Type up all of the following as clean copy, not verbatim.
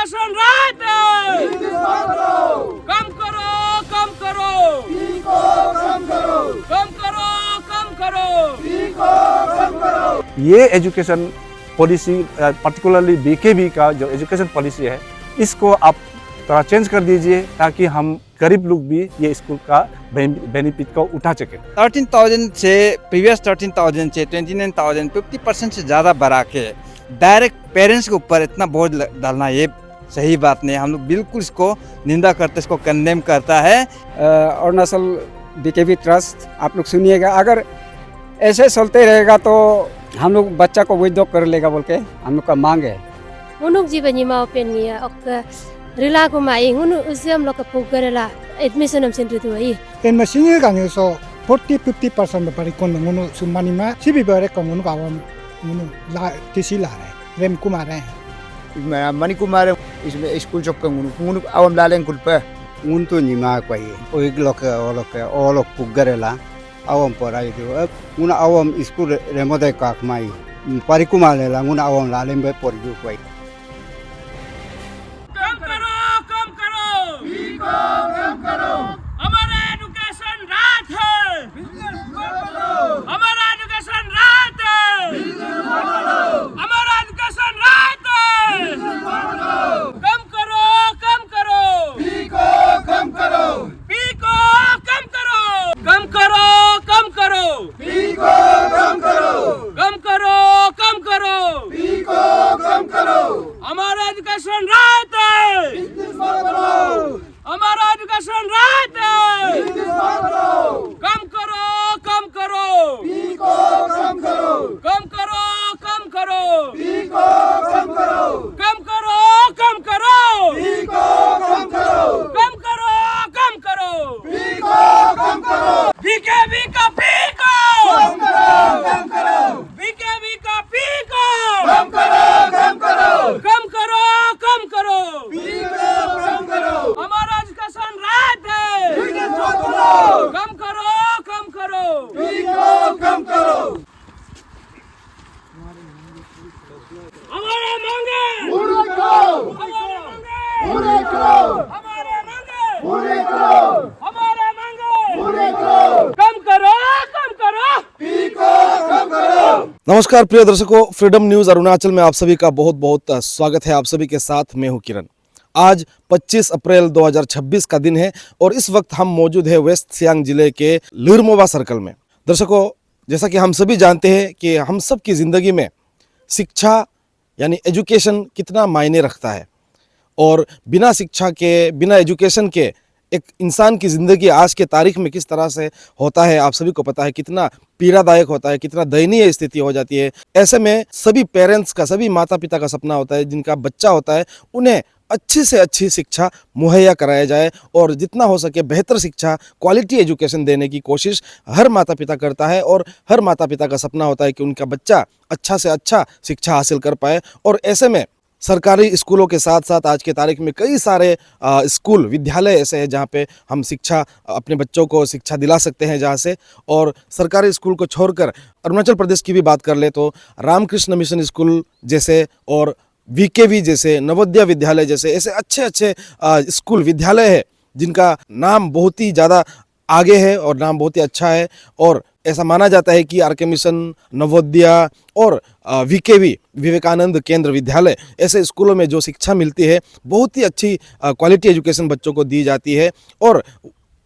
Education right कम करो कम करो कम करो कम करो कम करो। ये एजुकेशन पॉलिसी पर्टिकुलरली बीकेबी का जो एजुकेशन पॉलिसी है इसको आप थोड़ा चेंज कर दीजिए ताकि हम गरीब लोग भी ये स्कूल का बेनिफिट को उठा सके। 13,000 से प्रीवियस 13,000 से 29,000 50% से ज़्यादा बढ़ा के डायरेक्ट पेरेंट्स के ऊपर इतना बोझ डालना ये सही बात नहीं। हम लोग बिल्कुल इसको निंदा करते, इसको कंडेम करता है। अरुणाचल बीकेबी ट्रस्ट आप लोग सुनिएगा, अगर ऐसे चलते रहेगा तो हम लोग बच्चा को विड्रॉ कर लेगा बोल के हम लोग का मांग है। उनुक जीवन मा ओपन गया और रिला को माई उनु उसे हम लोग का पुगरेला एडमिशन हम सेंटर तो है इन मशीन का न्यूज़ 40-50% पर कौन उनु सुमानी में सीबी बारे कौन उनु कावम उनु ला टीसी ला रहे रेम कुमार हैं मनी कुमार इसमें स्कूल चौक का उनु आवम लालें कुल पे उन तो निमा कोई ओइक लोग ओलोक पुगरेला awam porai do una awam school remode kak mai parikuma lela una awam lalem be porju koi कम करो कम करो हमारा एजुकेशन राइट है हमारा एजुकेशन राइट है हमारा एजुकेशन राइट है कम करो कम करो कम करो कम करो कम करो कम करो कम करो कम करो कम करो कम करो हमारा एजुकेशन राइट है हमारा एजुकेशन राइट है कम करो कम करो कम करो कम करो कम करो कम करो कम करो कम करो कम करो कम करो कम करो कम करो बीकेबी का पीको कम करो बीकेबी का पीको कम करो कम करो कम करो कम करो कम करो हमारा एजुकेशन राइट है कम करो कम करो कम करो हमारे मांगे पूरे करो हमारे मांगे पूरे करो हमारे मांगे पूरे करो हमारे मांगे पूरे करो कम करो कम करो। नमस्कार प्रिय दर्शकों, फ्रीडम न्यूज अरुणाचल में आप सभी का बहुत बहुत स्वागत है। आप सभी के साथ मैं हूं किरण। आज 25 अप्रैल 2026 का दिन है और इस वक्त हम मौजूद है वेस्ट सियांग जिले के लिरमोबा सर्कल में। दर्शकों, जैसा कि हम सभी जानते हैं कि हम सब की ज़िंदगी में शिक्षा यानी एजुकेशन कितना मायने रखता है और बिना शिक्षा के, बिना एजुकेशन के एक इंसान की ज़िंदगी आज के तारीख में किस तरह से होता है आप सभी को पता है। कितना पीड़ादायक होता है, कितना दयनीय स्थिति हो जाती है। ऐसे में सभी पेरेंट्स का, सभी माता पिता का सपना होता है जिनका बच्चा होता है उन्हें अच्छी से अच्छी शिक्षा मुहैया कराया जाए और जितना हो सके बेहतर शिक्षा, क्वालिटी एजुकेशन देने की कोशिश हर माता पिता करता है और हर माता पिता का सपना होता है कि उनका बच्चा अच्छा से अच्छा शिक्षा हासिल कर पाए। और ऐसे में सरकारी स्कूलों के साथ साथ आज के तारीख में कई सारे स्कूल, विद्यालय ऐसे हैं जहाँ पे हम शिक्षा, अपने बच्चों को शिक्षा दिला सकते हैं जहाँ से। और सरकारी स्कूल को छोड़कर अरुणाचल प्रदेश की भी बात कर ले तो रामकृष्ण मिशन स्कूल जैसे और वीकेवी जैसे, नवोदय विद्यालय जैसे ऐसे अच्छे अच्छे स्कूल, विद्यालय है जिनका नाम बहुत ही ज़्यादा आगे है और नाम बहुत ही अच्छा है। और ऐसा माना जाता है कि आरके मिशन, नवोदय और वीकेवी, विवेकानंद केंद्र विद्यालय, ऐसे स्कूलों में जो शिक्षा मिलती है बहुत ही अच्छी क्वालिटी एजुकेशन बच्चों को दी जाती है। और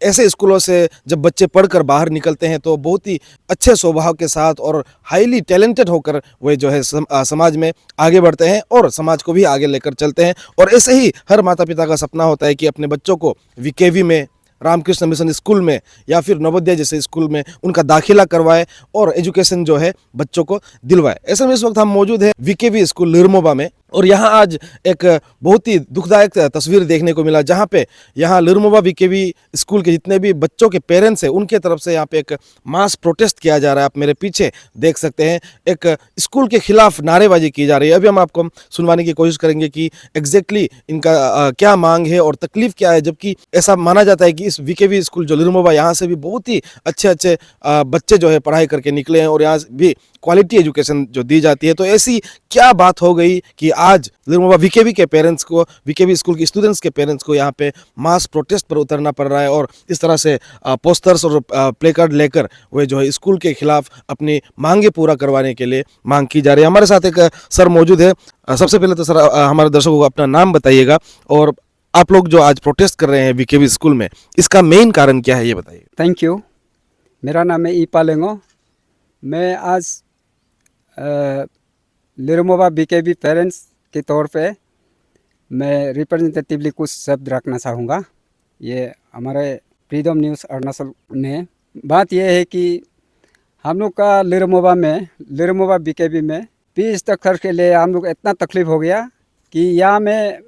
ऐसे स्कूलों से जब बच्चे पढ़कर बाहर निकलते हैं तो बहुत ही अच्छे स्वभाव के साथ और हाईली टैलेंटेड होकर वे जो है समाज में आगे बढ़ते हैं और समाज को भी आगे लेकर चलते हैं। और ऐसे ही हर माता पिता का सपना होता है कि अपने बच्चों को वीकेवी में, रामकृष्ण मिशन स्कूल में या फिर नवोदय जैसे स्कूल में उनका दाखिला करवाए और एजुकेशन जो है बच्चों को दिलवाए। ऐसे में इस वक्त हम मौजूद हैं वीकेवी स्कूल लिरमोबा में और यहाँ आज एक बहुत ही दुखदायक तस्वीर देखने को मिला जहाँ पे यहाँ लिरमोबा वीकेवी स्कूल के जितने भी बच्चों के पेरेंट्स हैं उनके तरफ से यहाँ पे एक मास प्रोटेस्ट किया जा रहा है। आप मेरे पीछे देख सकते हैं, एक स्कूल के खिलाफ नारेबाजी की जा रही है। अभी हम आपको सुनवाने की कोशिश करेंगे कि एग्जैक्टली इनका क्या मांग है और तकलीफ क्या है, जबकि ऐसा माना जाता है कि इस वीकेवी स्कूल जो लिरमोबा, यहाँ से भी बहुत ही अच्छे अच्छे बच्चे जो है पढ़ाई करके निकले हैं और यहाँ भी क्वालिटी एजुकेशन जो दी जाती है। तो ऐसी क्या बात हो गई कि आज लिरमोबा वीकेबी के पेरेंट्स को, वीकेबी स्कूल के स्टूडेंट्स के पेरेंट्स को यहाँ पे मास प्रोटेस्ट पर उतरना पड़ रहा है और इस तरह से पोस्टर्स और प्ले कार्ड लेकर वे जो है स्कूल के खिलाफ अपनी मांगे पूरा करवाने के लिए मांग की जा रही है। हमारे साथ एक सर मौजूद है। सबसे पहले तो सर हमारे दर्शकों को अपना नाम बताइएगा और आप लोग जो आज प्रोटेस्ट कर रहे हैं वीकेबी स्कूल में, इसका मेन कारण क्या है ये बताइए। Thank you. मेरा नाम है ईपा लेंगो। मैं आज लिरमोबा बीकेबी पेरेंट्स के तौर पे मैं रिप्रेजेंटेटिवली कुछ शब्द रखना चाहूँगा। ये हमारे फ्रीडम न्यूज़ अरुणाचल में बात यह है कि हम लोग का लिरमोबा बीकेबी में फीस स्ट्रक्चर के लिए हम लोग इतना तकलीफ हो गया कि यहाँ में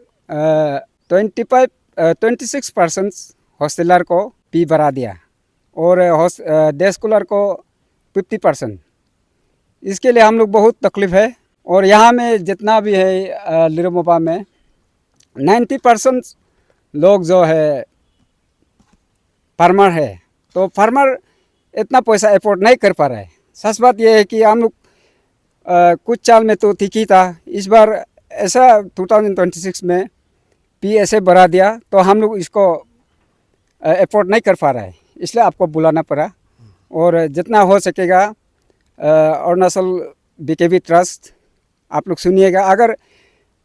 26% हॉस्टलर को फी बढ़ा दिया और डे स्कॉलर को 50%। इसके लिए हम लोग बहुत तकलीफ है। और यहाँ में जितना भी है लिरमोबा में 90% लोग जो है फार्मर है, तो फार्मर इतना पैसा अफोर्ड नहीं कर पा रहा है। सच बात यह है कि हम लोग कुछ साल में तो ठीक ही था, इस बार ऐसा 2026 में फी ऐसे बढ़ा दिया तो हम लोग इसको अफोर्ड नहीं कर पा रहा है, इसलिए आपको बुलाना पड़ा। और जितना हो सकेगा अरुणाचल बीकेबी ट्रस्ट आप लोग सुनिएगा। अगर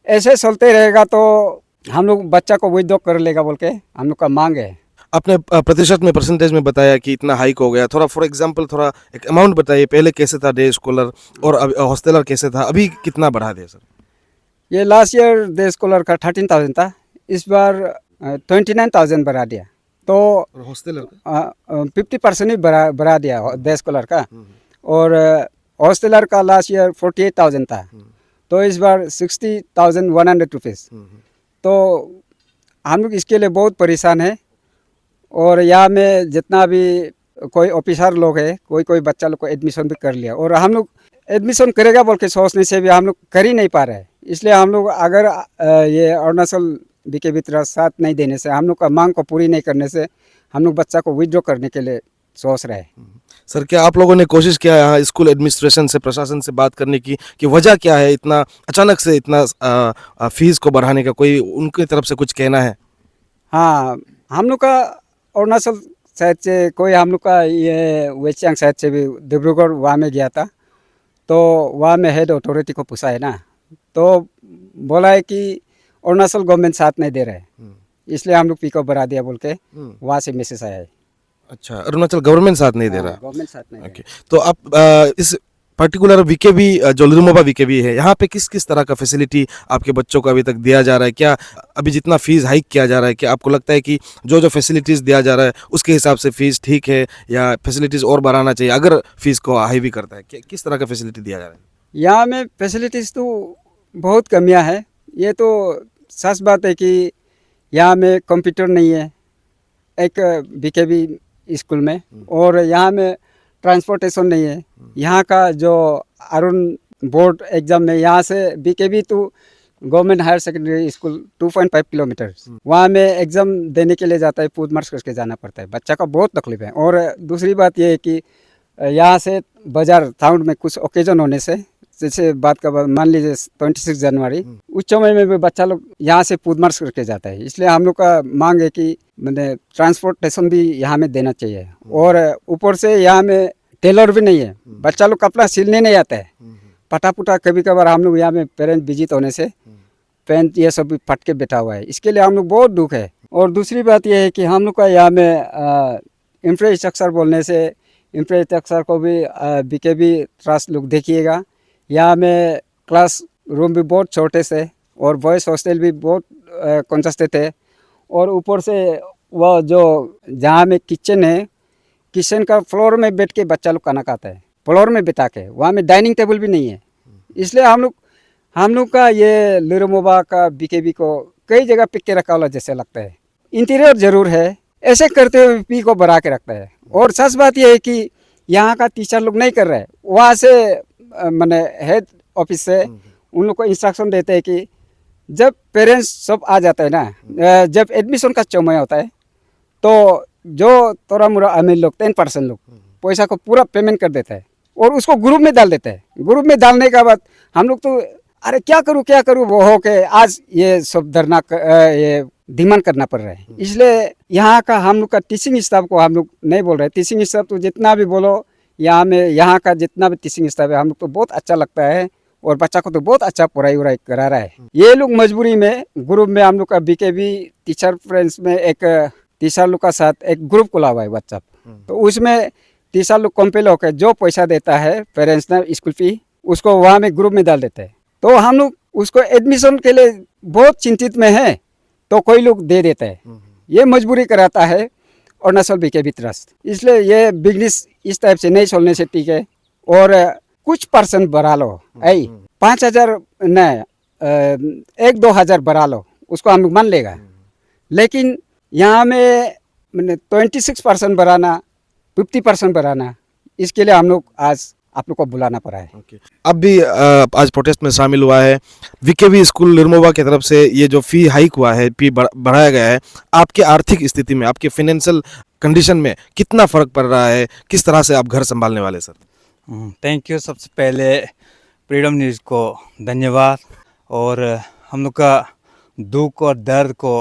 ऐसे चलते रहेगा तो हम लोग बच्चा को विड्रॉ कर लेगा बोल के हम लोग का मांग है। आपने प्रतिशत में, परसेंटेज में बताया कि इतना हाइक हो गया, थोड़ा फॉर एग्जांपल थोड़ा एक अमाउंट बताइए। पहले कैसे था डे स्कॉलर और हॉस्टलर कैसे था, अभी कितना बढ़ा दिया सर? ये लास्ट ईयर डे स्कॉलर का 13,000 था, इस बार 29,000 बढ़ा दिया। तो हॉस्टलर 50% ही बढ़ा दिया डे स्कॉलर का। और हॉस्टलर का लास्ट ईयर 48,000 था, तो इस बार 60,100 रुपीज़। तो हम लोग इसके लिए बहुत परेशान है। और यहाँ में जितना भी कोई ऑफिसर लोग है, कोई बच्चा लोग को एडमिशन भी कर लिया और हम लोग एडमिशन करेगा बोल के सोचने से भी हम लोग कर ही नहीं पा रहे हैं। इसलिए हम लोग अगर ये अरुणाचल बीकेबी ट्रस्ट साथ नहीं देने से, हम लोग का मांग को पूरी नहीं करने से हम लोग बच्चा को विड्रॉ करने के लिए सोच रहे हैं। सर क्या आप लोगों ने कोशिश किया यहाँ स्कूल एडमिनिस्ट्रेशन से, प्रशासन से बात करने की कि वजह क्या है इतना अचानक से इतना फीस को बढ़ाने का, कोई उनकी तरफ से कुछ कहना है? हाँ, हम लोग का अरुणाचल साइड से कोई, हम लोग का ये वेस्ट सियांग साइड से भी डिब्रूगढ़ वहाँ में गया था, तो वहाँ में हेड अथॉरिटी को पूछा है ना, तो बोला है कि अरुणाचल गवर्नमेंट साथ नहीं दे रहा है, इसलिए हम लोग फी को बढ़ा दिया बोल के वहाँ से मैसेज आया है। अच्छा, अरुणाचल गवर्नमेंट साथ नहीं दे रहा? गवर्नमेंट साथ नहीं। ओके, तो आप इस पर्टिकुलर वीकेबी जो लिरमोबा वीकेबी है, यहाँ पे किस किस तरह का फैसिलिटी आपके बच्चों को अभी तक दिया जा रहा है? क्या अभी जितना फीस हाइक किया जा रहा है, क्या आपको लगता है कि जो जो फैसिलिटीज़ दिया जा रहा है उसके हिसाब से फीस ठीक है या फैसिलिटीज़ और बढ़ाना चाहिए अगर फीस को हाई भी करता है? किस तरह का फैसिलिटी दिया जा रहा है? यहाँ में फैसिलिटीज़ तो बहुत कमियाँ है। ये तो सच बात है कि यहाँ में कंप्यूटर नहीं है एक बीकेबी स्कूल में, और यहाँ में ट्रांसपोर्टेशन नहीं है। यहाँ का जो अरुण बोर्ड एग्ज़ाम में यहाँ से BKB to government higher secondary school 2.5 kilometre, वहाँ में एग्ज़ाम देने के लिए जाता है, पूछ मार्च करके जाना पड़ता है। बच्चा का बहुत तकलीफ है। और दूसरी बात यह है कि यहाँ से बाज़ार टाउन में कुछ ओकेजन होने से, जैसे बात का मान लीजिए 26 जनवरी, उस समय में भी बच्चा लोग यहाँ से पूछ मार्च करके जाता है। इसलिए हम लोग का मांग है कि मैंने ट्रांसपोर्टेशन भी यहाँ में देना चाहिए। और ऊपर से यहाँ में टेलर भी नहीं है, बच्चा लोग कपड़ा सिलने नहीं आता है, पटा पुटा कभी कभार हम लोग यहाँ में पेरेंट विजिट होने से पेंट ये सब भी फट के बैठा हुआ है। इसके लिए हम लोग बहुत दुख है। और दूसरी बात यह है कि हम लोग का यहाँ में इंफ्रास्ट्रक्चर बोलने से, इंफ्रास्ट्रक्चर को भी बीकेबी ट्रस्ट लोग देखिएगा। यहाँ में क्लास रूम भी बहुत छोटे से और बॉयज़ हॉस्टल भी बहुत कंजस्टेड है। और ऊपर से वह जो जहाँ में किचन है, किचन का फ्लोर में बैठ के बच्चा लोग खाना खाता है, फ्लोर में बिता के, वहाँ में डाइनिंग टेबल भी नहीं है। इसलिए हम लोग का ये लिरमोबा का बीकेबी को कई जगह पिक के रखा हुआ जैसे लगता है। इंटीरियर ज़रूर है, ऐसे करते हुए पी को बढ़ा के रखता है। और सच बात यह है कि यहाँ का टीचर लोग नहीं कर रहे हैं, वहाँ से मैंने हेड ऑफिस से उन लोग को इंस्ट्रक्शन देते हैं कि जब पेरेंट्स सब आ जाता है ना, जब एडमिशन का समय होता है, तो जो थोड़ा मोड़ा अमीर लोग 10% लोग पैसा को पूरा पेमेंट कर देता है, और उसको ग्रुप में डाल देते हैं। ग्रुप में डालने के बाद हम लोग तो अरे क्या करूँ वो हो के आज ये सब धरना ये डिमांड करना पड़ रहा है। इसलिए यहाँ का हम लोग का टीचिंग स्टाफ को हम लोग नहीं बोल रहे। टीचिंग स्टाफ तो जितना भी बोलो यहाँ का जितना भी टीचिंग स्टाफ है हम लोग तो बहुत अच्छा लगता है और बच्चा को तो बहुत अच्छा पढ़ाई वढ़ाई करा रहा है। ये लोग मजबूरी में ग्रुप में हम लोग का बीकेबी टीचर फ्रेंड्स में एक टीचर लोग का साथ एक ग्रुप खुला हुआ है व्हाट्सएप। तो उसमें टीचर लोग कंपेल होकर जो पैसा देता है पेरेंट्स ने स्कूल फी उसको वहाँ में ग्रुप में डाल देते हैं। तो हम लोग उसको एडमिशन के लिए बहुत चिंतित में है तो कोई लोग दे देते हैं। ये मजबूरी कराता है अरुणाचल बीकेबी ट्रस्ट। इसलिए ये बिजनेस इस टाइप से नहीं चलने से ठीक है और कुछ परसेंट बढ़ा लो, 5,000 नहीं 1-2 हज़ार बढ़ा लो उसको हम लोग मान लेगा। लेकिन यहाँ में 26% बढ़ाना 50% बढ़ाना इसके लिए हम लोग आज आप लोग को बुलाना पड़ा है। अब भी आज प्रोटेस्ट में शामिल हुआ है। वीकेबी स्कूल लिरमोबा की तरफ से ये जो फ़ी हाइक हुआ है, फ़ी बढ़ाया गया है, आपके आर्थिक स्थिति में, आपके फाइनेंशियल कंडीशन में कितना फ़र्क पड़ रहा है? किस तरह से आप घर संभालने वाले सर? Thank you. सबसे पहले फ्रीडम न्यूज़ को धन्यवाद और हम लोग का दुख और दर्द को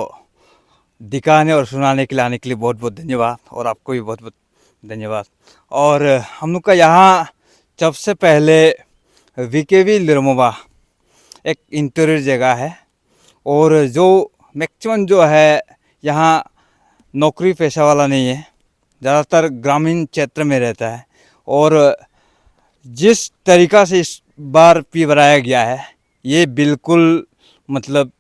दिखाने और सुनाने के लिए आने के लिए बहुत बहुत धन्यवाद और आपको भी बहुत बहुत धन्यवाद। और हम लोग का यहाँ सबसे पहले वीकेबी लिरमोबा एक इंटीरियर जगह है और जो मैक्सिमम जो है यहाँ नौकरी पेशा वाला नहीं है, ज़्यादातर ग्रामीण क्षेत्र में रहता है। और जिस तरीक़ा से इस बार फी बढ़ाया गया है ये बिल्कुल मतलब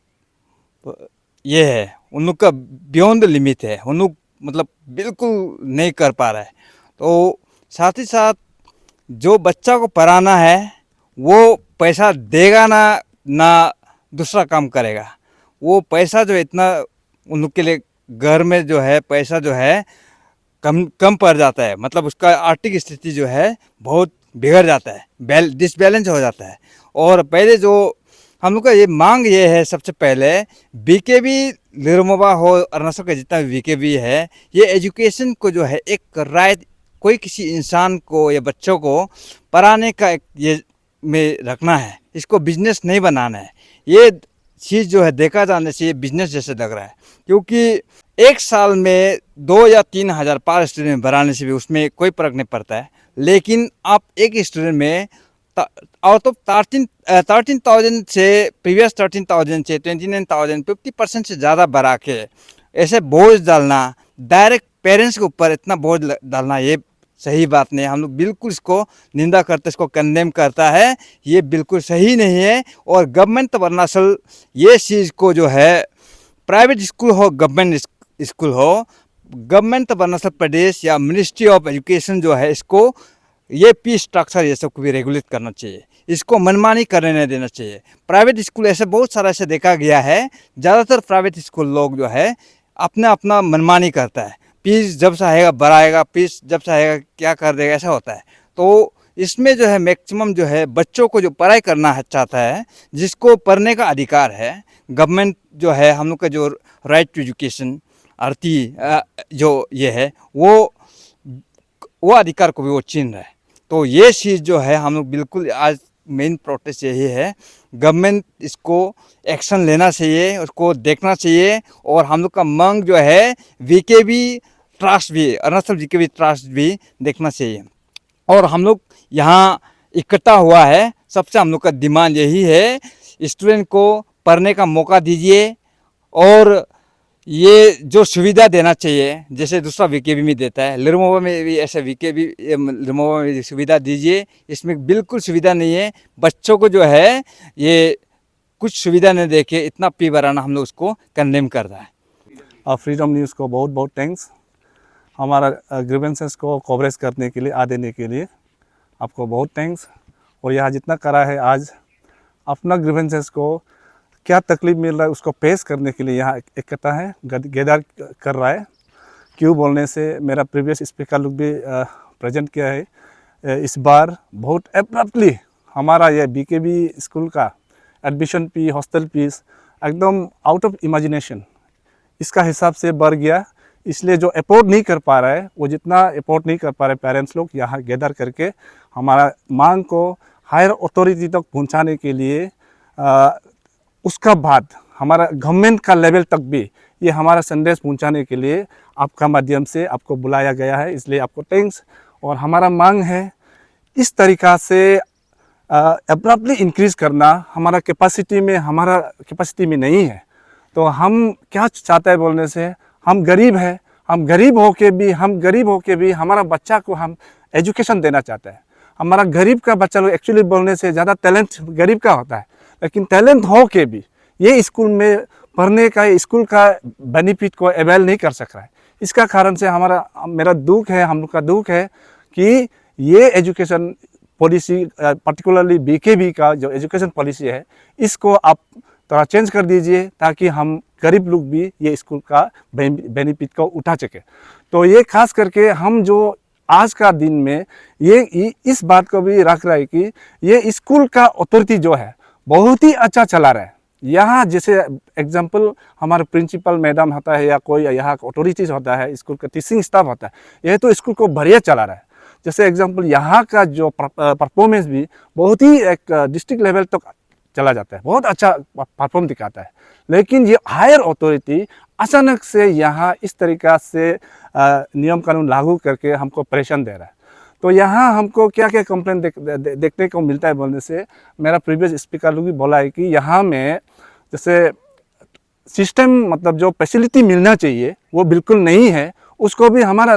ये है उन लोग का बियॉन्ड लिमिट है, उन लोग मतलब बिल्कुल नहीं कर पा रहा है। तो साथ ही साथ जो बच्चा को पढ़ाना है वो पैसा देगा ना दूसरा काम करेगा। वो पैसा जो इतना उन लोग के लिए घर में जो है पैसा जो है कम पड़ जाता है, मतलब उसका आर्थिक स्थिति जो है बहुत बिगड़ जाता है, डिसबैलेंस हो जाता है। और पहले जो हम लोग का ये मांग ये है, सबसे पहले बीकेबी लिरमोबा हो अरुणाचल का जितना बीकेबी है, ये एजुकेशन को जो है एक राइट कोई किसी इंसान को या बच्चों को पढ़ाने का एक ये में रखना है, इसको बिजनेस नहीं बनाना है। ये चीज़ जो है देखा जाने से ये बिजनेस जैसे लग रहा है, क्योंकि एक साल में 2 या 3 हज़ार पर स्टूडेंट बढ़ाने से भी उसमें कोई फर्क नहीं पड़ता है। लेकिन आप एक स्टूडेंट में आउट ऑफ 13,000 से प्रीवियस 13,000 से 29,000 50% से ज़्यादा बढ़ा के ऐसे बोझ डालना, डायरेक्ट पेरेंट्स के ऊपर इतना बोझ डालना, ये सही बात नहीं है। हम लोग बिल्कुल इसको निंदा करते, इसको कंडेम करता है, ये बिल्कुल सही नहीं है। और गवर्नमेंट ऑफ अरुणाचल ये चीज़ को जो है, प्राइवेट स्कूल हो गवर्नमेंट स्कूल हो, गवर्नमेंट ऑफ अरुणाचल प्रदेश या मिनिस्ट्री ऑफ एजुकेशन जो है इसको ये फी स्ट्रक्चर ये सब को भी रेगुलेट करना चाहिए, इसको मनमानी करने नहीं देना चाहिए। प्राइवेट स्कूल ऐसे बहुत सारा ऐसे देखा गया है, ज़्यादातर प्राइवेट स्कूल लोग जो है अपना मनमानी करता है, फीस जब चाहेगा बढ़ाएगा, फीस जब चाहेगा क्या कर देगा, ऐसा होता है। तो इसमें जो है मैक्सिमम जो है बच्चों को जो पढ़ाई करना चाहता है, जिसको पढ़ने का अधिकार है, गवर्नमेंट जो है हम लोग का जो राइट टू एजुकेशन आरती जो ये है वो अधिकार को भी वो छीन रहा है। तो ये चीज़ जो है हम लोग बिल्कुल आज मेन प्रोटेस्ट यही है, गवर्नमेंट इसको एक्शन लेना चाहिए, उसको देखना चाहिए। और हम लोग का मांग जो है वीकेबी ट्रस्ट भी, अरुणाचल वीकेबी ट्रस्ट भी देखना चाहिए। और हम लोग यहाँ इकट्ठा हुआ है, सबसे हम लोग का डिमांड यही है, स्टूडेंट को पढ़ने का मौका दीजिए और ये जो सुविधा देना चाहिए जैसे दूसरा वीकेबी में देता है, लिरमोबा में भी ऐसे वीकेबी लिरमोबा में सुविधा दीजिए। इसमें बिल्कुल सुविधा नहीं है, बच्चों को जो है ये कुछ सुविधा नहीं देके इतना फी बढ़ाना हम लोग उसको कंडेम कर रहा है। फ्रीडम न्यूज़ को बहुत बहुत थैंक्स, हमारा ग्रीवेंसेस को कवरेज करने के लिए, आ देने के लिए आपको बहुत थैंक्स। और यहाँ जितना करा है आज अपना ग्रीवेंसेस को क्या तकलीफ मिल रहा है उसको पेश करने के लिए यहाँ इकट्ठा है, गेदार कर रहा है। क्यों बोलने से मेरा प्रीवियस स्पीकर लोग भी प्रेजेंट किया है। इस बार बहुत एब्रप्टली हमारा ये बीकेबी स्कूल का एडमिशन फी, हॉस्टल फीस एकदम आउट ऑफ इमेजिनेशन इसका हिसाब से बढ़ गया। इसलिए जो अफोर्ड नहीं कर पा रहा है, वो जितना अफोर्ड नहीं कर पा रहे पेरेंट्स लोग यहाँ गैदर करके हमारा मांग को हायर अथॉरिटी तक पहुँचाने के लिए उसका बाद हमारा गवर्नमेंट का लेवल तक भी ये हमारा संदेश पहुंचाने के लिए आपका माध्यम से आपको बुलाया गया है, इसलिए आपको थैंक्स। और हमारा मांग है इस तरीक़ा से अब्रप्टली इंक्रीज़ करना हमारा कैपेसिटी में नहीं है। तो हम क्या चाहते हैं बोलने से, हम गरीब हैं, हम गरीब होके भी हमारा बच्चा को हम एजुकेशन देना चाहते हैं। हमारा गरीब का बच्चा लोग एक्चुअली बोलने से ज़्यादा टैलेंट गरीब का होता है, लेकिन टैलेंट हो के भी ये स्कूल में पढ़ने का, स्कूल का बेनिफिट को अवेल नहीं कर सक रहा है। इसका कारण से मेरा दुख है, हम लोग का दुख है कि ये एजुकेशन पॉलिसी पर्टिकुलरली बीकेबी का जो एजुकेशन पॉलिसी है, इसको आप थोड़ा चेंज कर दीजिए ताकि हम गरीब लोग भी ये स्कूल का बेनिफिट को उठा सके। तो ये खास करके हम जो आज का दिन में ये इस बात को भी रख रहा है कि ये स्कूल का अथॉरिटी जो है बहुत ही अच्छा चला रहा है। यहाँ जैसे एग्जाम्पल हमारे प्रिंसिपल मैडम होता है या कोई यहाँ का अथॉरिटीज होता है, स्कूल का टीचिंग स्टाफ होता है, यह तो स्कूल को बढ़िया चला रहा है। जैसे एग्जाम्पल यहाँ का जो परफॉर्मेंस भी बहुत ही एक डिस्ट्रिक्ट लेवल तक चला जाता है, बहुत अच्छा परफॉर्म दिखाता है। लेकिन ये हायर अथॉरिटी अचानक से यहाँ इस तरीक़ा से नियम कानून लागू करके हमको परेशान दे रहा है। तो यहाँ हमको क्या क्या कंप्लेंट देखने को मिलता है बोलने से, मेरा प्रीवियस स्पीकर लोग भी बोला है कि यहाँ में जैसे सिस्टम मतलब जो फैसिलिटी मिलना चाहिए वो बिल्कुल नहीं है। उसको भी हमारा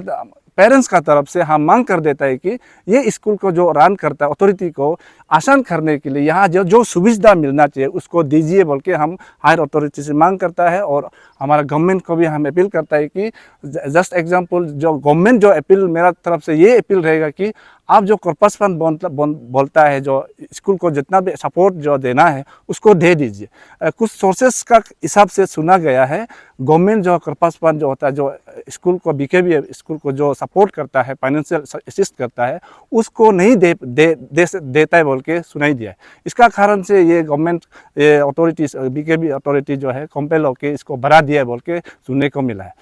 पेरेंट्स का तरफ से हम मांग कर देता है कि ये स्कूल को जो रन करता है अथॉरिटी को आसान करने के लिए यहाँ जो सुविधा मिलना चाहिए उसको दीजिए बोल के हम हायर अथॉरिटी से मांग करता है। और हमारा गवर्नमेंट को भी हम अपील करता है कि जस्ट एग्जांपल जो गवर्नमेंट जो अपील मेरा तरफ से ये अपील रहेगा कि आप जो कॉर्पस फंड बोलता है जो स्कूल को जितना भी सपोर्ट जो देना है उसको दे दीजिए। कुछ सोर्सेस का हिसाब से सुना गया है गवर्नमेंट जो कॉर्पस फंड जो होता है जो स्कूल को बीकेबी स्कूल को जो सपोर्ट करता है, फाइनेंशियल असिस्ट करता है, उसको नहीं देता है बोल के सुनाई दिया है। इसका कारण से ये गवर्नमेंट अथॉरिटीज बीकेबी अथॉरिटी जो है कंपेल होकर इसको बढ़ा दिया है बोल के सुनने को मिला है।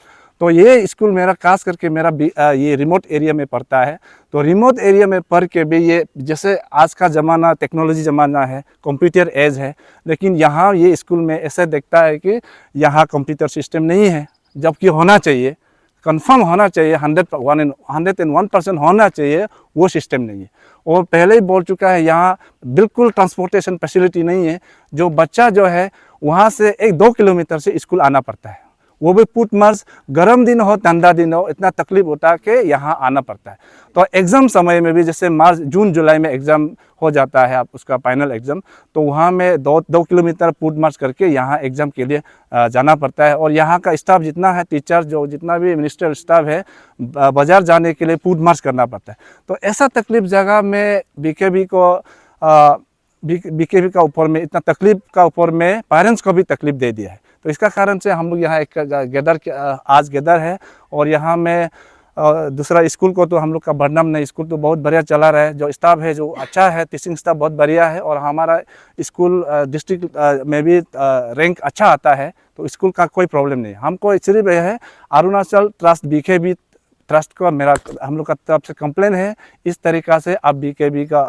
तो ये स्कूल मेरा खास करके मेरा ये रिमोट एरिया में पड़ता है। तो रिमोट एरिया में पढ़ के भी ये जैसे आज का ज़माना टेक्नोलॉजी ज़माना है, कंप्यूटर एज है, लेकिन यहाँ ये स्कूल में ऐसा दिखता है कि यहाँ कंप्यूटर सिस्टम नहीं है, जबकि होना चाहिए, कंफर्म होना चाहिए, 101% होना चाहिए, वो सिस्टम नहीं है। और पहले ही बोल चुका है यहाँ बिल्कुल ट्रांसपोर्टेशन फैसिलिटी नहीं है। जो बच्चा जो है वहाँ से 1-2 किलोमीटर से स्कूल आना पड़ता है, वो भी पुट मर्ज गर्म दिन हो ठंडा दिन हो, इतना तकलीफ होता है कि यहाँ आना पड़ता है। तो एग्ज़ाम समय में भी जैसे मार्च जून जुलाई में एग्ज़ाम हो जाता है आप उसका फाइनल एग्ज़ाम, तो वहाँ में 2 किलोमीटर पुट मार्च करके यहाँ एग्ज़ाम के लिए जाना पड़ता है। और यहाँ का स्टाफ जितना है, टीचर जो जितना भी मिनिस्ट्रियल स्टाफ है, बाज़ार जाने के लिए पुट मार्च करना पड़ता है। तो ऐसा तकलीफ जगह में बीकेबी का ऊपर में इतना तकलीफ का ऊपर में पेरेंट्स को भी तकलीफ दे दिया है। तो इसका कारण से हम लोग यहाँ एक आज गैदर है। और यहाँ में दूसरा स्कूल को तो हम लोग का बरनाम नहीं, स्कूल तो बहुत बढ़िया चला रहा है, जो स्टाफ है जो अच्छा है, टीचिंग स्टाफ बहुत बढ़िया है। और हमारा स्कूल डिस्ट्रिक्ट में भी रैंक अच्छा आता है, तो स्कूल का कोई प्रॉब्लम नहीं। हमको सिर्फ यह है अरुणाचल ट्रस्ट बीकेबी ट्रस्ट का हम लोग का तरफ से कंप्लेन है, इस तरीक़ा से आप बीकेबी का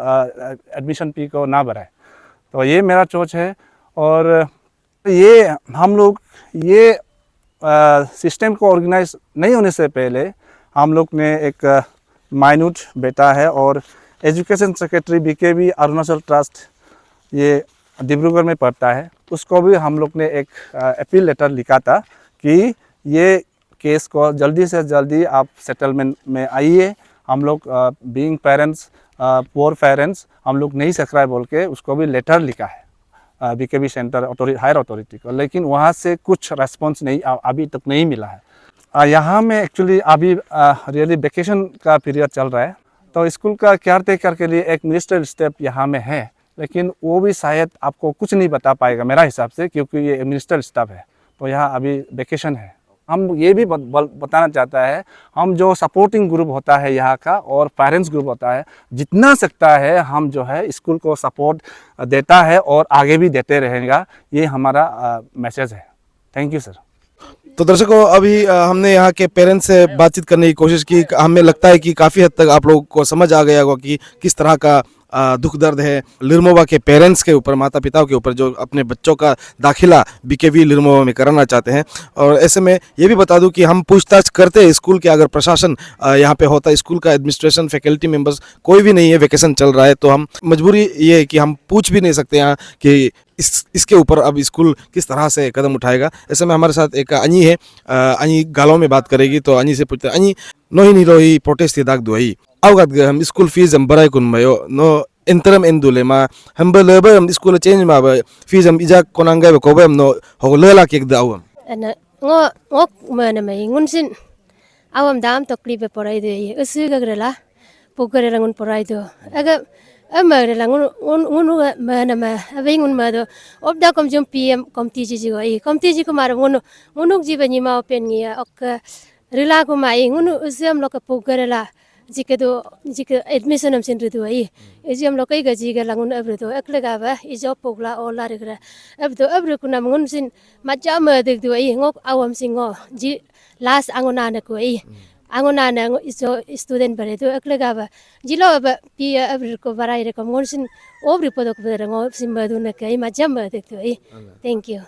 एडमिशन फी को ना बढ़ाए। तो ये मेरा सोच है। और ये हम लोग ये सिस्टम को ऑर्गेनाइज नहीं होने से पहले हम लोग ने एक माइन्यूट बेटा है और education secretary BKB Arunachal trust ये डिब्रूगढ़ में पढ़ता है, उसको भी हम लोग ने एक अपील लेटर लिखा था कि ये केस को जल्दी से जल्दी आप सेटलमेंट में आइए। हम लोग बीइंग पेरेंट्स पुअर पेरेंट्स हम लोग नहीं सक रहा है बोल के उसको भी लेटर लिखा है बीकेबी सेंटर हायर अथॉरिटी को, लेकिन वहाँ से कुछ रेस्पॉन्स नहीं अभी तक नहीं मिला है। यहाँ में एक्चुअली अभी रियली वेकेशन का पीरियड चल रहा है, तो स्कूल का केयर टेकर के लिए एक मिनिस्ट्रियल स्टेप यहाँ में है, लेकिन वो भी शायद आपको कुछ नहीं बता पाएगा मेरा हिसाब से, क्योंकि ये मिनिस्ट्रियल स्टाफ है, तो यहाँ अभी वेकेशन है। हम ये भी बताना चाहता है, हम जो सपोर्टिंग ग्रुप होता है यहाँ का और पेरेंट्स ग्रुप होता है, जितना सकता है हम जो है स्कूल को सपोर्ट देता है और आगे भी देते रहेगा, ये हमारा मैसेज है। Thank you sir. तो दर्शकों अभी हमने यहाँ के पेरेंट्स से बातचीत करने की कोशिश की। हमें लगता है कि काफ़ी हद तक आप लोगों को समझ आ गया होगा कि किस तरह का दुख दर्द है लिरमोवा के पेरेंट्स के ऊपर, माता पिताओं के ऊपर, जो अपने बच्चों का दाखिला बीकेवी लिरमोवा में कराना चाहते हैं। और ऐसे में ये भी बता दूं कि हम पूछताछ करते हैं स्कूल के, अगर प्रशासन यहाँ पे होता, स्कूल का एडमिनिस्ट्रेशन, फैकल्टी मेंबर्स कोई भी नहीं है, वेकेशन चल रहा है, तो हम मजबूरी ये है कि हम पूछ भी नहीं सकते यहाँ कि इसके ऊपर अब स्कूल किस तरह से कदम उठाएगा। ऐसे में हमारे साथ एक अनी है, अनी गालों में बात करेगी, तो अनी से पूछते हैं, अनी नोही निरोही प्रोटेस्ट दाग दुआई awgat ga ham school fees am barai kun mayo no interim endule ma ham ba leba am school change ma ba fees am ija konanga ba ko ba am no ho lela kek da awam ana ngo mana mai ngun sin awam dam to klipe porai de usu gagrela pokare rangun porai do aga amare langun ngunu mana ma avingun ma do obda kom jom pm kom tiji ji go kom tiji ko mar ngunuk ji bani ma open ngia ok rila ko mai ngunu usam lo ka pokare la jike admission am sin ridu ai ejam lo kai gaji ga langun abru to ekle ga ba ijo pogla ola regra abru kuna ngun sin macha ma dek du ai ngok awam singo ji last angona na ko ai angona na ijo student bare to ekle ga ba jilo ba pi abru ko barai re ko ngun sin obri podok bere ngo sim ba du na kai macha ma dek du ai thank you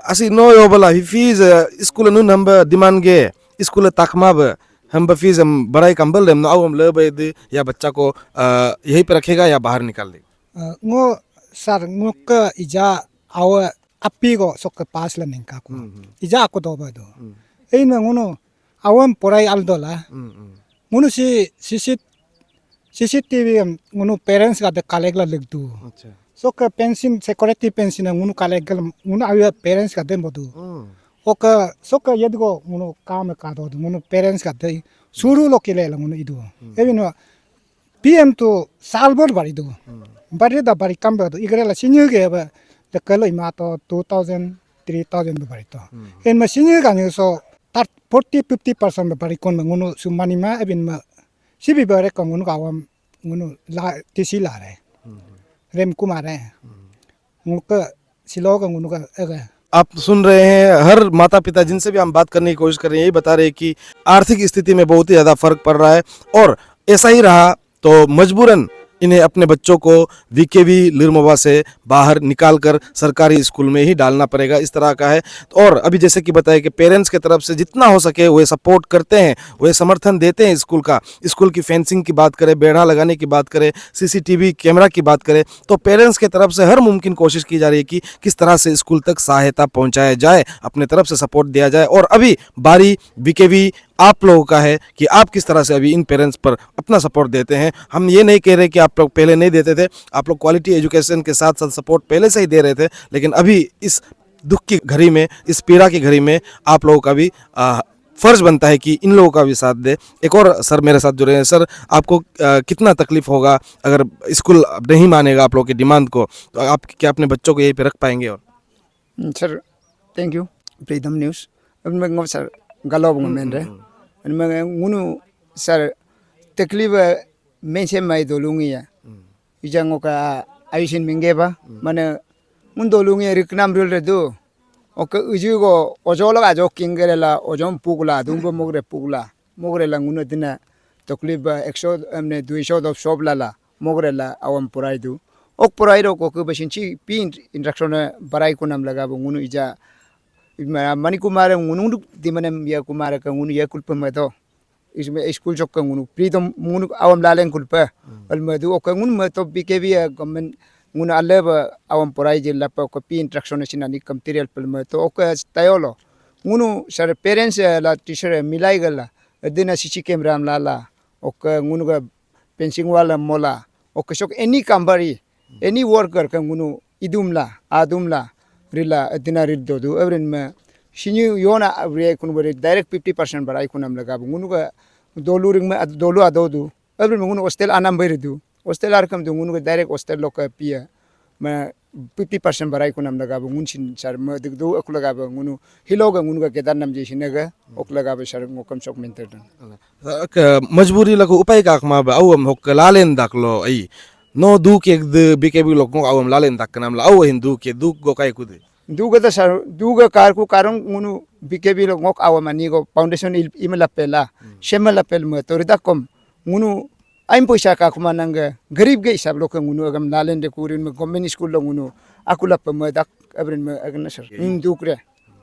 asi no yo bala fees school nu number demand ge school takma ba हम बफीज हम बड़ाई कंबल हम now हम ले दे या बच्चा को यहीं पे रखेगा या बाहर निकाल देगा ngो sar ngो ka ija awa api go sok pass la nengka ko ija ko do ba do ei na ngono awam porai al dola ngono si CCTV ngono parents ga de collect la leg du acha sok pension security pension ngono collect gal ngono awa parents ga de modu ओका सोका यदगो मुनो काम का दो मुनो parents का दे शुरू लो केले ल मुनो इदो एबिनो PM तो साल भर बारी दो बारी दा बारी काम बदो इगरे ला सिन्यु गे बा द कलो इमा तो 2000 3000 बो बारी तो एन मा सिन्यु गा ने सो 40-50% बारी कोन मुनो सुमानी मा एबिन मा सिबि बारे को मुनो गावम मुनो ला तिसी ला रे रेम कुमार है मुका सिलो का मुनो का आप सुन रहे हैं हर माता पिता जिनसे भी हम बात करने की कोशिश कर रहे हैं, यही बता रहे हैं कि आर्थिक स्थिति में बहुत ही ज़्यादा फर्क पड़ रहा है और ऐसा ही रहा तो मजबूरन इन्हें अपने बच्चों को वीकेवी लिरमोवा से बाहर निकालकर सरकारी स्कूल में ही डालना पड़ेगा, इस तरह का है। और अभी जैसे कि बताया कि पेरेंट्स की तरफ से जितना हो सके वे सपोर्ट करते हैं, वे समर्थन देते हैं स्कूल का। स्कूल की फेंसिंग की बात करें, बेड़ा लगाने की बात करें, सीसीटीवी कैमरा की बात करें, तो पेरेंट्स की तरफ से हर मुमकिन कोशिश की जा रही है कि किस तरह से स्कूल तक सहायता पहुँचाया जाए, अपने तरफ से सपोर्ट दिया जाए। और अभी बारी वीकेवी आप लोगों का है कि आप किस तरह से अभी इन पेरेंट्स पर अपना सपोर्ट देते हैं। हम ये नहीं कह रहे कि आप लोग पहले नहीं देते थे, आप लोग क्वालिटी एजुकेशन के साथ साथ सपोर्ट पहले से ही दे रहे थे, लेकिन अभी इस दुख की घड़ी में, इस पीड़ा की घड़ी में आप लोगों का भी फ़र्ज बनता है कि इन लोगों का भी साथ दे। एक और सर मेरे साथ जुड़े हैं। सर, आपको कितना तकलीफ होगा अगर स्कूल नहीं मानेगा आप लोगों की डिमांड को, तो आप क्या अपने बच्चों को यहीं पे रख पाएंगे? और sir thank you freedom news अब मैं सर गलो मेन रे मैं गुनु सर तकलीफ में से मैं दोलूंगी है इजांगो का आयुषिन मिंगेबा माने मुन दोलूंगी रिकनाम रिल रे दो ओके उजुगो ओजोला आजो किंगरेला ओजोम पुगला दुंबो मोगरे गुनु दिना तकलीफ 100 हमने 200 दो शॉप लाला मोगरेला आवम पुराई दु ओक पुराई रो को बसिंची पी इंस्ट्रक्शन बराई को नाम लगा गुनु इजा मनी कुमार गुनु दिमने या कुमार का गुनु या कुलप में तो इसमें स्कूल चौक का गुनु प्री तो गुनु आवम लालें कुलप और मधु ओक गुनु में तो बीकेवी गवर्नमेंट गुनु अल्लेब आवम पुराई जिला पर को पी इंस्ट्रक्शन सिनानी कम्टीरियल पर में तो ओक तयोलो गुनु सर पेरेंट्स ला टीचर मिलाई गला दिन सीसी कैमरा लाला ओक गुनु का पेंसिंग वाला मोला ओक शोक एनी कंबरी एनी वर्कर का गुनु इदुमला आदुमला रिला दिना रिल दो एवरेन में सिन्यू योना रे कुन बरे डायरेक्ट 50% बराई कुनम लगा गुनु का दोलू रिंग में दोलू आदो दु एवरेन में गुनु हॉस्टल आनाम बेर दु हॉस्टल आरकम दु गुनु का डायरेक्ट हॉस्टल लोक पिया में 50% बराई कुनम लगा गुन सिन सर में दिक दो अक लगा गुनु हिलोगा गुनु का केदार नाम जे सिनगा ओक लगा सर मोकम चौक मेंटर मजबूरी लगो उपाय काकमा औ हम होक लालेन दाखलो आई नो दू के बीकेबी लोग को आवम लालेन दाक नाम ला औ हिंदू के दू गो काय कुदे दूगा तो सर दूगा कार को कारण गुनु BKB lo ngok awa mani go foundation imela pela shemela pel mo torida kom ngunu aim poisa ka kuma nang garib ge hisab lo ngunu agam nalen de kurin me government school lo ngunu akula pema dak abrin me agna sir dukre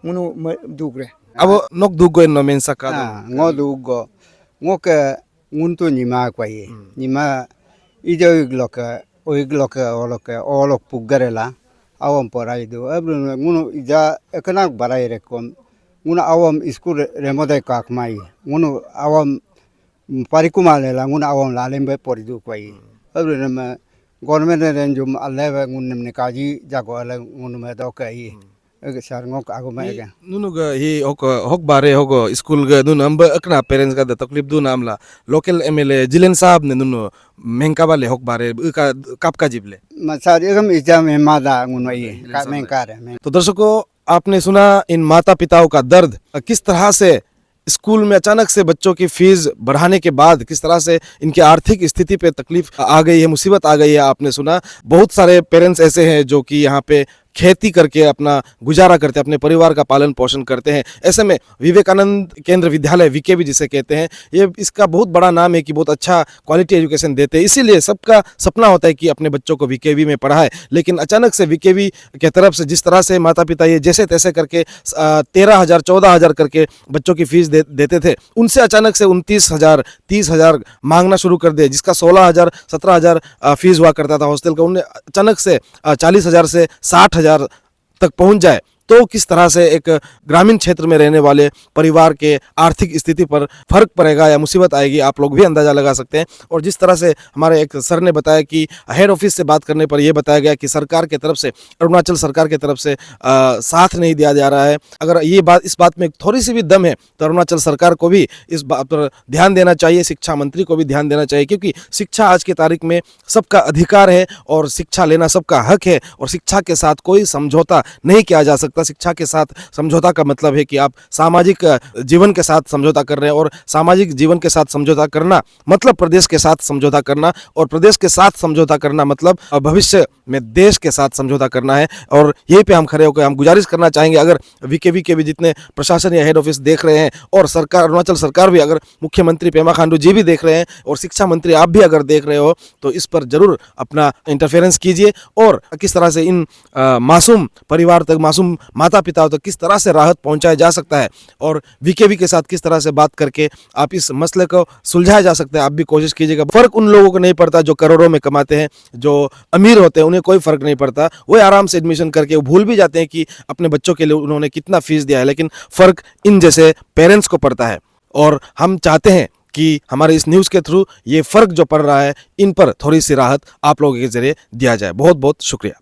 ngunu dukre Abo nok dugo no mensa ka. ngo dugo ngo ke nguntu nyima kwai nyima ijo igloka olok pugarela awam porai do abru ngunu ija ekanak barai rekom ngunu awam school remode kakmai ngunu awam parikumalela ngunu awam lalembe poridu kwai abru nama government renjum aleva ngunu nikaji jago ala ngunu me dokai sar ngok ago mega Nunu ga hi hok bare hogo school ga nun amba akna parents ga da taklif du namla local MLA Jilen साहब ने नुनु महंका वाले हक बारे का कब का जिबले masar egam ija me mada ngunu ye ka men kare तो दर्शकों आपने सुना इन माता पिताओं का दर्द किस तरह से स्कूल में अचानक से बच्चों की फीस बढ़ाने के बाद किस तरह से इनकी आर्थिक स्थिति पे तकलीफ आ गई है, मुसीबत आ गई है। आपने सुना बहुत सारे पेरेंट्स ऐसे हैं जो कि यहाँ पे खेती करके अपना गुजारा करते हैं, अपने परिवार का पालन पोषण करते हैं। ऐसे में विवेकानंद केंद्र विद्यालय वीकेवी जिसे कहते हैं, ये इसका बहुत बड़ा नाम है कि बहुत अच्छा क्वालिटी एजुकेशन देते हैं। इसीलिए सबका सपना होता है कि अपने बच्चों को वीकेवी में पढ़ाए। लेकिन अचानक से वीकेवी के तरफ से जिस तरह से माता पिता ये जैसे तैसे करके 13,000 14,000 करके बच्चों की फीस देते थे, उनसे अचानक से 29,000 30,000 मांगना शुरू कर दिया। जिसका 16,000 17,000 फीस हुआ करता था हॉस्टल का, उन्हें अचानक से 40,000 से 60,000 तक पहुंच जाए तो किस तरह से एक ग्रामीण क्षेत्र में रहने वाले परिवार के आर्थिक स्थिति पर फर्क पड़ेगा या मुसीबत आएगी, आप लोग भी अंदाजा लगा सकते हैं। और जिस तरह से हमारे एक सर ने बताया कि हेड ऑफिस से बात करने पर यह बताया गया कि सरकार के तरफ से, अरुणाचल सरकार के तरफ से साथ नहीं दिया जा रहा है। अगर ये बात, इस बात में थोड़ी सी भी दम है तो अरुणाचल सरकार को भी इस बात पर ध्यान देना चाहिए, शिक्षा मंत्री को भी ध्यान देना चाहिए, क्योंकि शिक्षा आज की तारीख में सबका अधिकार है और शिक्षा लेना सबका हक है। और शिक्षा के साथ कोई समझौता नहीं किया जा सकता। शिक्षा के साथ समझौता का मतलब है कि आप सामाजिक जीवन के साथ समझौता कर रहे हैं, और सामाजिक जीवन के साथ समझौता करना मतलब प्रदेश के साथ समझौता करना, और प्रदेश के साथ समझौता करना मतलब भविष्य में देश के साथ समझौता करना है। और यहीं पे हम खड़े होकर हम गुजारिश करना चाहेंगे, अगर वीकेवी के भी जितने प्रशासन या हेड ऑफिस देख रहे हैं, और सरकार, अरुणाचल सरकार भी, अगर मुख्यमंत्री पेमा खांडू जी भी देख रहे हैं, और शिक्षा मंत्री आप भी अगर देख रहे हो, तो इस पर जरूर अपना इंटरफेरेंस कीजिए और किस तरह से इन मासूम परिवार तक, मासूम माता पिताओं तक किस तरह से राहत पहुंचाया जा सकता है, और वीकेवी के साथ किस तरह से बात करके आप इस मसले को सुलझाया जा सकता है, आप भी कोशिश कीजिएगा। फर्क उन लोगों को नहीं पड़ता जो करोड़ों में कमाते हैं, जो अमीर होते हैं उन्हें कोई फर्क नहीं पड़ता, वो आराम से एडमिशन करके वो भूल भी जाते हैं कि अपने बच्चों के लिए उन्होंने कितना फीस दिया है। लेकिन फर्क इन जैसे पेरेंट्स को पड़ता है, और हम चाहते हैं कि हमारे इस न्यूज़ के थ्रू ये फर्क जो पड़ रहा है, इन पर थोड़ी सी राहत आप लोगों के जरिए दिया जाए। बहुत बहुत शुक्रिया।